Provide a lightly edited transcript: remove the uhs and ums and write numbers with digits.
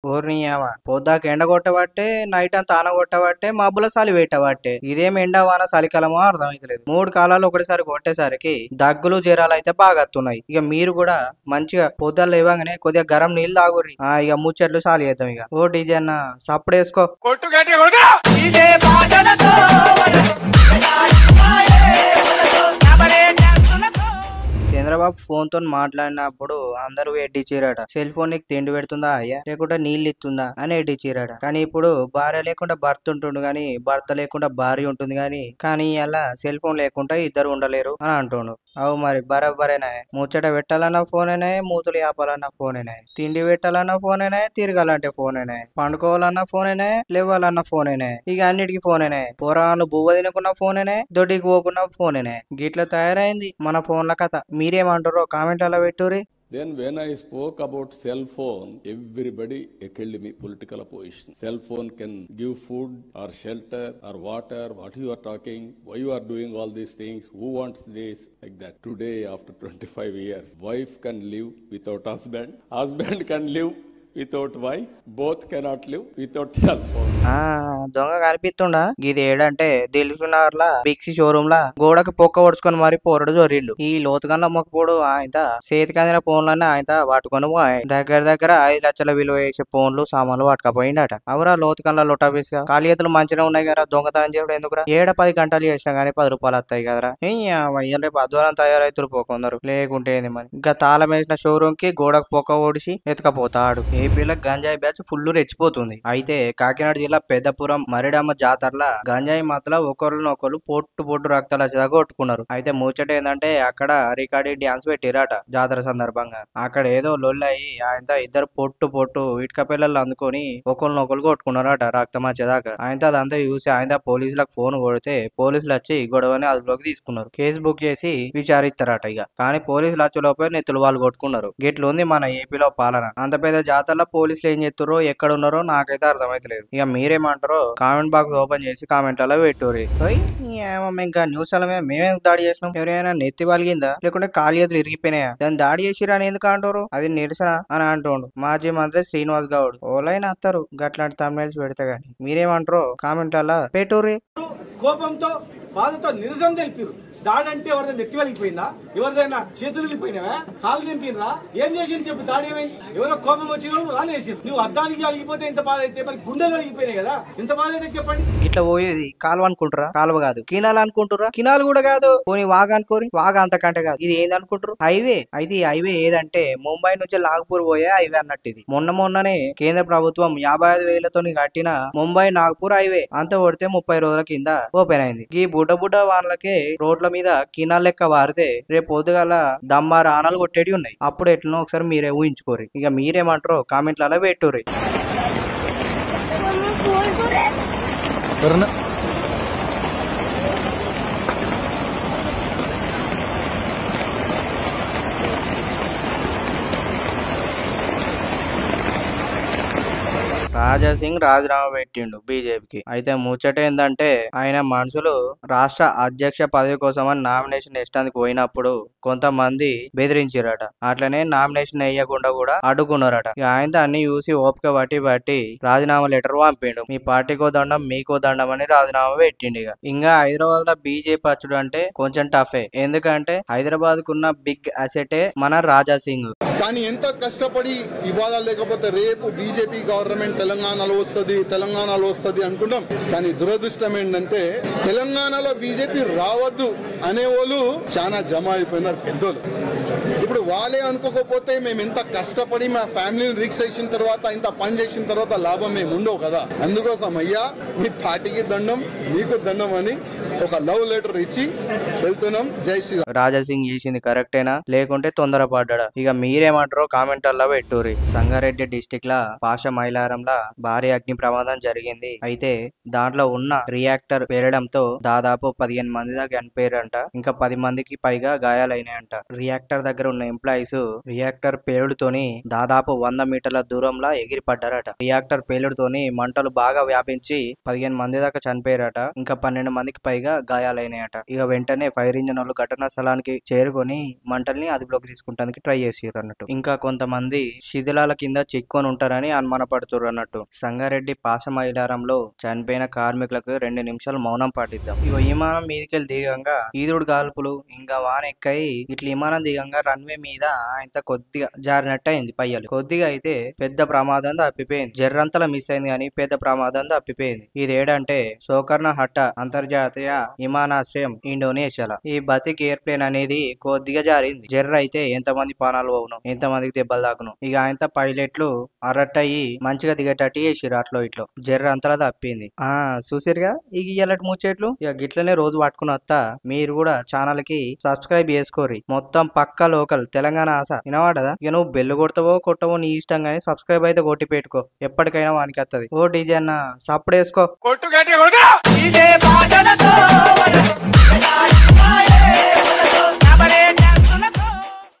ఓర్ని పొద్దాక ఎండ కొట్టబట్టే నైట్ అంతా ఆన కొట్టబట్టే మబ్బుల చలి పెట్టబట్టే ఇదేం ఎండ వాన చలికాలమో అర్థమైతలేదు. 3 కాలాలు ఒకటిసారి కొట్టేసరికి దగ్గులు జ్వరాలు అయితే బాగా వస్తున్నాయి. ఇక మీరు కూడా మంచిగా పొద్దున్న లేవగానే కొద్దిగా గరం నీళ్ళు తాగుర్రి. ఇక ముచ్చట్లు చాలు చేద్దాం. ఇక ఓ డీజే అన్న సప్పుడు వేసుకో. చంద్రబాబు ఫోన్ తో మాట్లాడినప్పుడు అందరూ ఎడ్డిచ్చిరట. సెల్ ఫోన్ నీకు తిండి పెడుతుందా అయ్యా లేకుంటే నీళ్ళు ఇస్తుందా అని ఎడ్డిచ్చిరట. కానీ ఇప్పుడు భార్య లేకుండా భర్త ఉంటుండు గాని భర్త లేకుండా భార్య ఉంటుంది కానీ అలా సెల్ ఫోన్ లేకుండా ఇద్దరు ఉండలేరు అని అంటుండు. అవు మరి బరాబరేనా. ముచ్చట పెట్టాలన్నా ఫోనేనా, మూతులు ఆపాలన్నా ఫోనేనా, తిండి పెట్టాలన్నా ఫోనేనా, తిరగాలంటే ఫోనేనా, పండుకోవాలన్నా ఫోనేనా, లేవాలన్నా ఫోనేనా, ఇక అన్నిటికీ ఫోనేనా. పోరాలు బువ్వ తినకున్న ఫోనేనా, దొడ్డికి పోకున్న ఫోనేనా. గిట్ల తయారైంది మన ఫోన్ల కథ. మీరేమంటారో కామెంట్ అలా పెట్టుర్రి. Then when I spoke about cell phone, everybody echoed me political opposition. Cell phone can give food or shelter or water, what you are talking, why you are doing all these things, who wants this, like that. Today, after 25 years, wife can live without husband, husband can live without wife, both cannot live without cell phone. దొంగ కనిపిస్తుండా. ఇది ఏడంటే దిల్సునగర్ లా బిక్సీ showroom లా గోడకు పొక్క ఒడుచుకొని మరి పోరడు జోరిల్లు. ఈ లోతుగండ్ల మొక్కపోడు ఆయన చేతికి అందిన ఫోన్లన్నీ ఆయన పట్టుకొని దగ్గర 5 లక్షల విలువ వేసే ఫోన్లు సామాన్లు పట్టుకపోయిండట. అవరా లోతుగండ్ల లొటాబీస్ గా ఖాళీ చేతులు మంచిగా ఉన్నాయి కదా, దొంగతనం చేయడం ఎందుకురా. 10 గంటలు చేసినా గానీ 10 రూపాయలు వస్తాయి కదరా. రేపు అద్వారం తయారైతురు పోకుందరు లేకుంటే ఏంది మరి. ఇంకా తాళం వేసిన షోరూమ్ కి గోడకు పొక్క ఓడిసి ఎత్తుకపోతాడు. ఏపీలో గంజాయి బ్యాచ్ ఫుల్ రెచ్చిపోతుంది. అయితే కాకినాడ జిల్లా పెద్దపురం మరిడమ్మ జాతరల గంజాయి మాతల ఒకరినొకరు పొట్టు రక్తాల కొట్టుకున్నారు. అయితే ముచ్చట ఏంటంటే అక్కడ రికార్డెడ్ డాన్స్ పెట్టిరాట జాతర సందర్భంగా. అక్కడ ఏదో లొల్లయి ఆయన ఇద్దరు పొట్టు ఇటుక పిల్లలు అందుకొని ఒకరినొకరు కొట్టుకున్నారట రక్తం వచ్చేదాకా. ఆయన అదంతా చూసి ఆయన పోలీసులకు ఫోన్ కొడితే పోలీసులు వచ్చి గొడవని అదుపులోకి తీసుకున్నారు. కేసు బుక్ చేసి విచారిస్తారట. ఇక కానీ పోలీసులు వచ్చే లోపే నెత్తులు వాళ్ళు కొట్టుకున్నారు. గిట్లుంది మన ఏపీలో పాలన. అంత పెద్ద జాతరలో పోలీసులు ఏం చేస్తారో ఎక్కడ ఉన్నారో నాకైతే అర్థమైతలేదు. ఇక మీరేమంటారో కామెంట్ బాక్స్ ఓపెన్ చేసి కామెంట్లలో పెట్టుర్రి. ఇంకా న్యూస్ అలా మేమే దాడి చేసినాం, ఎవరైనా నెత్తి పలిగిందా లేకుంటే కాలు చేతులు ఇరిగిపోయినాయా, దాన్ని దాడి చేసిరా అని ఎందుకు అంటారు, అది నిరసన అని అంటుండు మాజీ మంత్రి శ్రీనివాస్ గౌడ్. ఓలైనా వస్తారు గట్లాంటి తమిళ పెడితే గానీ. మీరేమంటారో కామెంట్లలో పెట్టుర్రి. కోపంతో బాధతో నిరసన తెలిపారు. దాడంటే ఎవరిదైనా నెత్తి వలిగిపోయిందా, ఎవరిదైనా చేతులు వెళ్ళిపోయినావా, కాలు దింపినరా, ఏం చేసింది చెప్పు. దాడి ఏమైంది, ఎవరో కోపం వచ్చిన రాలేసి నువ్వు అద్దానికి అలిగిపోతే ఎంత బాధ అయితే మరి గుండెలు అలిగిపోయినాయి కదా, ఎంత బాధ అయితే చెప్పండి. ఇట్లా పోయేది కాలువ అనుకుంటారా, కాలువ కాదు. కినాలు అనుకుంటారా, కినాలు కూడా కాదు. పోనీ వాగ అనుకోరి, వాగ అంతకంటే కాదు. ఇది ఏంది అనుకుంటారు, హైవే. అయితే ఈ హైవే ఏదంటే ముంబై నుంచి నాగ్పూర్ పోయే హైవే అన్నట్టు. ఇది మొన్ననే కేంద్ర ప్రభుత్వం 55,000తో కట్టిన ముంబై నాగ్పూర్ హైవే అంత కొడితే 30 రోజుల కింద ఓపెన్ అయింది. ఈ బుడ్డ వానలకే రోడ్ల మీద కినాల్ లెక్క వారితే రేపు పొద్దుగాల దమ్మారు ఆనలు కొట్టేటి ఉన్నాయి. అప్పుడు ఎట్లనో ఒకసారి మీరే ఊహించుకోరు. ఇక మీరేమంటారో కామెంట్లలో పెట్టుర్రి. రాజాసింగ్ రాజీనామా పెట్టిండు బీజేపీకి. అయితే ముచ్చట ఏందంటే ఆయన మనుషులు రాష్ట్ర అధ్యక్ష పదవి కోసమని నామినేషన్ వేయడానికి పోయినప్పుడు కొంతమంది బెదిరించారట. అట్లనే నామినేషన్ వేయకుండా కూడా అడ్డుకున్నారట. ఆయన అన్ని చూసి ఓపిక బట్టి రాజీనామా లెటర్ పంపిండు. మీ పార్టీకో దండం మీకో దండం అని రాజీనామా పెట్టిండు. ఇంకా హైదరాబాద్ లో బీజేపీ వచ్చుడు అంటే కొంచెం టఫే. ఎందుకంటే హైదరాబాద్ కున్న బిగ్ అసెటే మన రాజాసింగ్. కానీ ఎంత కష్టపడి ఇవాళ లేకపోతే రేపు బీజేపీ గవర్నమెంట్ తెలంగాణలో వస్తుంది అనుకుంటాం. కానీ దురదృష్టం ఏంటంటే తెలంగాణలో బీజేపీ రావద్దు అనేవాళ్ళు చాలా జమ అయిపోయినారు పెద్దోళ్ళు. ఇప్పుడు వాళ్ళే అనుకోకపోతే మేము ఇంత కష్టపడి మా ఫ్యామిలీని రిక్స్ చేసిన తర్వాత ఇంత పని చేసిన తర్వాత లాభం మేము ఉండవు కదా. అందుకోసం అయ్యా మీ పార్టీకి దండం మీకు దండం అని ఒక లవ్ లెటర్ ఇచ్చి వెళ్తున్నాం. జై శ్రీరామ్. రాజాసింగ్ చేసింది కరెక్టేనా లేకుంటే తొందరపడ్డా? ఇక మీరేమంటారో కామెంట్లలో పెట్టుర్రి. సంగారెడ్డి డిస్టిక్ లా పాష మైలారంలా భారీ అగ్ని ప్రమాదం జరిగింది. అయితే దాంట్లో ఉన్న రియాక్టర్ పేరడంతో దాదాపు 15 మంది దాకా చనిపోయారంట. ఇంకా 10 మందికి పైగా గాయాలైనాయంట. రియాక్టర్ దగ్గర ఉన్న ఎంప్లాయీస్ రియాక్టర్ పేలుడుతోని దాదాపు 100 మీటర్ల దూరంలో ఎగిరిపడ్డారట. రియాక్టర్ పేలుడుతోని మంటలు బాగా వ్యాపించి 15 మంది దాకా చనిపోయారట. ఇంకా 12 మందికి పైగా కొద్దిగా గాయాలైనాయట. ఇక వెంటనే ఫైర్ ఇంజన్ వాళ్ళు ఘటనా స్థలానికి చేరుకొని మంటల్ని అదుపులోకి తీసుకుంటానికి ట్రై చేసిర్రు అన్నట్టు. ఇంకా కొంతమంది శిథిలాల కింద చిక్కుకొని ఉంటారని అనుమానపడుతుర్రు అన్నట్టు. సంగారెడ్డి పాసమైలారంలో చనిపోయిన కార్మికులకు 2 నిమిషాలు మౌనం పాటిద్దాం. ఇక విమానం మీదకెళ్ళి దిగంగా ఈదుడు గాల్పులు ఇంకా వాన ఎక్కాయి. ఇట్లా విమానం దిగంగా రన్వే మీద ఇంత కొద్దిగా జారినట్టు అయింది పయ్యలు. కొద్దిగా అయితే పెద్ద ప్రమాదం తప్పిపోయింది. జర్రంతలా మిస్ అయింది కానీ పెద్ద ప్రమాదం తప్పిపోయింది. ఇది ఏడంటే సోకర్ణ హట్ట అంతర్జాతీయ విమానాశ్రయం ఇండోనేషియాలో. ఈ బతిక్ ఎయిర్ప్లేన్ అనేది కొద్దిగా జారింది. జర్ర అయితే ఎంతమంది ప్రాణాలు పోవును, ఎంతమందికి దెబ్బలు తాకును. ఇక ఆయన పైలట్లు అరట్టయి మంచిగా దిగేటట్టు చేసిరు. అట్లో ఇట్లో జర్ర అంతలా తప్పింది. చూసిరుగా ఇక ఇయ్యాలటి ముచ్చేట్లు. ఇక గిట్లనే రోజు పట్టుకుని వస్తా. మీరు కూడా ఛానల్ కి సబ్స్క్రైబ్ చేసుకోరి. మొత్తం పక్క లోకల్ తెలంగాణ ఆశ వినవాడదా. ఇక నువ్వు బెల్లు కొడతావో కొట్టవో నీ ఇష్టం గానీ సబ్స్క్రైబ్ అయితే కొట్టి పెట్టుకో. ఎప్పటికైనా వానికి వస్తుంది. ఓ డీజే అన్న సప్పుడు వేసుకో.